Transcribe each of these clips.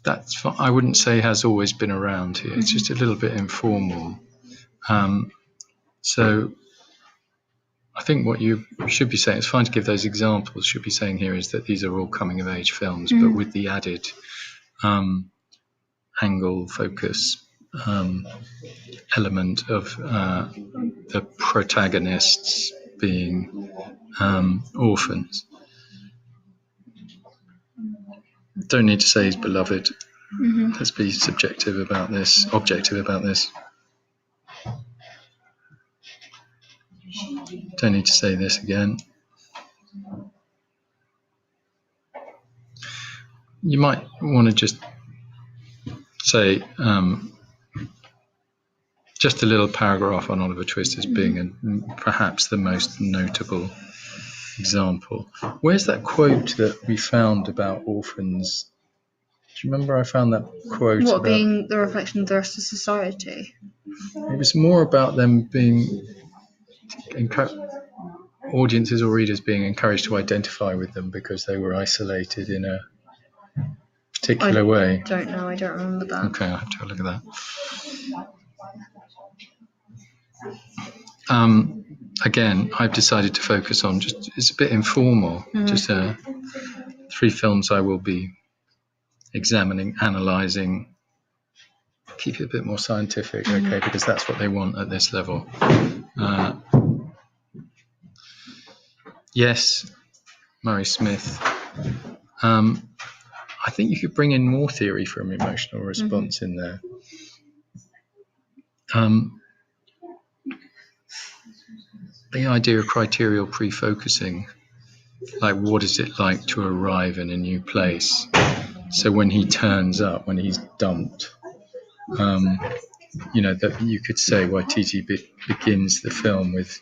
That's I wouldn't say has always been around here. It's just a little bit informal. So I think what you should be saying, it's fine to give those examples, should be saying here is that these are all coming of age films, but with the added angle, focus, element of the protagonists being orphans. Don't need to say he's beloved. Let's be objective about this. Don't need to say this again. You might want to just say just a little paragraph on Oliver Twist as being perhaps the most notable example. Where's that quote that we found about orphans? Do you remember I found that quote? What, being the reflection of the rest of society? It was more about them being audiences or readers being encouraged to identify with them because they were isolated in a particular way. I don't know. I don't remember that. Okay, I'll have to have a look at that. Again, I've decided to focus on it's a bit informal. Just 3 films I will be examining, analysing. Keep it a bit more scientific, okay, because that's what they want at this level. Yes, Murray Smith. I think you could bring in more theory from emotional response in there. The idea of criterial pre-focusing, like what is it like to arrive in a new place? So when he turns up, when he's dumped, that you could say Waititi begins the film with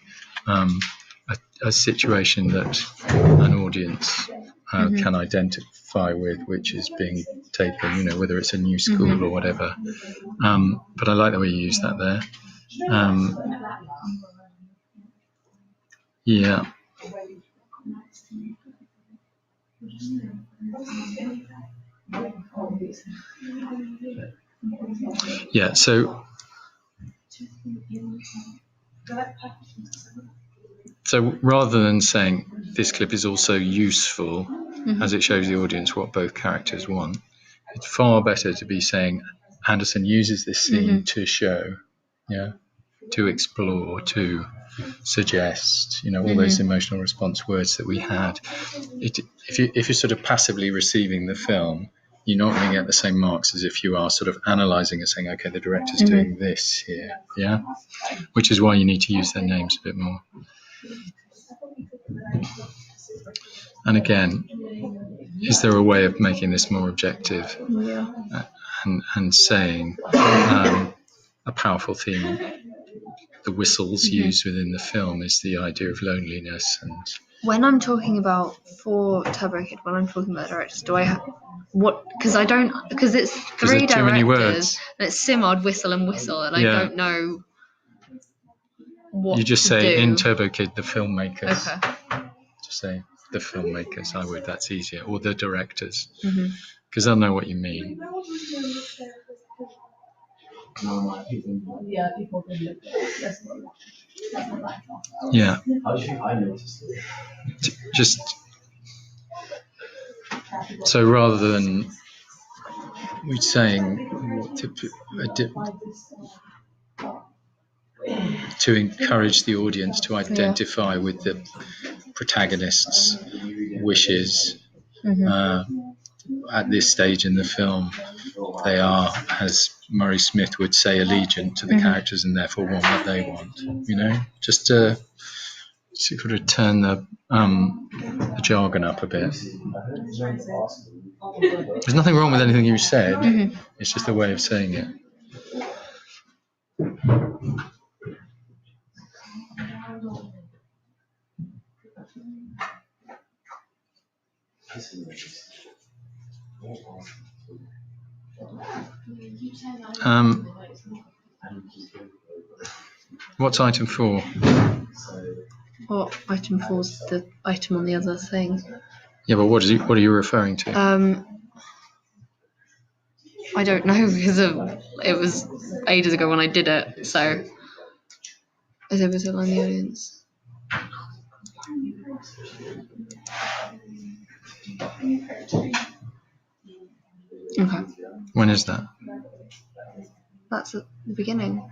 a situation that an audience can identify with, which is being taken, whether it's a new school or whatever. But I like the way you use that there. Yeah. Yeah, so rather than saying this clip is also useful as it shows the audience what both characters want, it's far better to be saying Anderson uses this scene to show, to explore, to suggest, all those emotional response words that we had. If you're sort of passively receiving the film, you're not going to get the same marks as if you are sort of analysing and saying, okay, the director's doing this here, which is why you need to use their names a bit more. And again, is there a way of making this more objective and saying a powerful theme? The whistles used within the film is the idea of loneliness. And when I'm talking about for Turbo Kid, when I'm talking about directors, do I have what? Because it's 3 directors and it's Simard, Whistle, and Whistle, and I don't know what you just to say do. In Turbo Kid, the filmmakers. Okay. Just say the filmmakers. I would. That's easier. Or the directors, because they'll know what you mean. Yeah. Just so rather than we saying to encourage the audience to identify with the protagonist's wishes at this stage in the film, they are, as Murray Smith would say, allegiant to the characters and therefore want what they want. Just to sort of turn the jargon up a bit. There's nothing wrong with anything you said. It's just a way of saying it. What's item 4? Or item 4's the item on the other thing. Yeah, but what are you referring to? I don't know because it was ages ago when I did it. So, is it visible in the audience? Okay. When is that? That's at the beginning.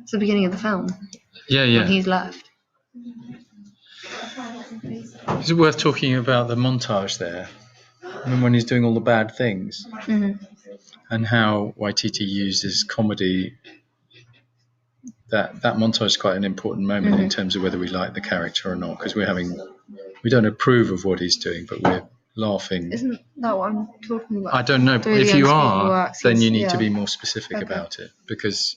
It's the beginning of the film. Yeah. When he's left. Is it worth talking about the montage there? I mean, when he's doing all the bad things, and how Waititi uses comedy. That montage is quite an important moment in terms of whether we like the character or not, because we don't approve of what he's doing, but we're laughing. Isn't that what I'm talking about? I don't know. If you are, then you need to be more specific about it, because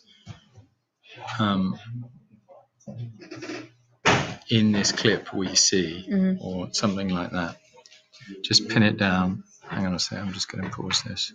in this clip we see, or something like that. Just pin it down. Hang on a second. I'm just going to pause this.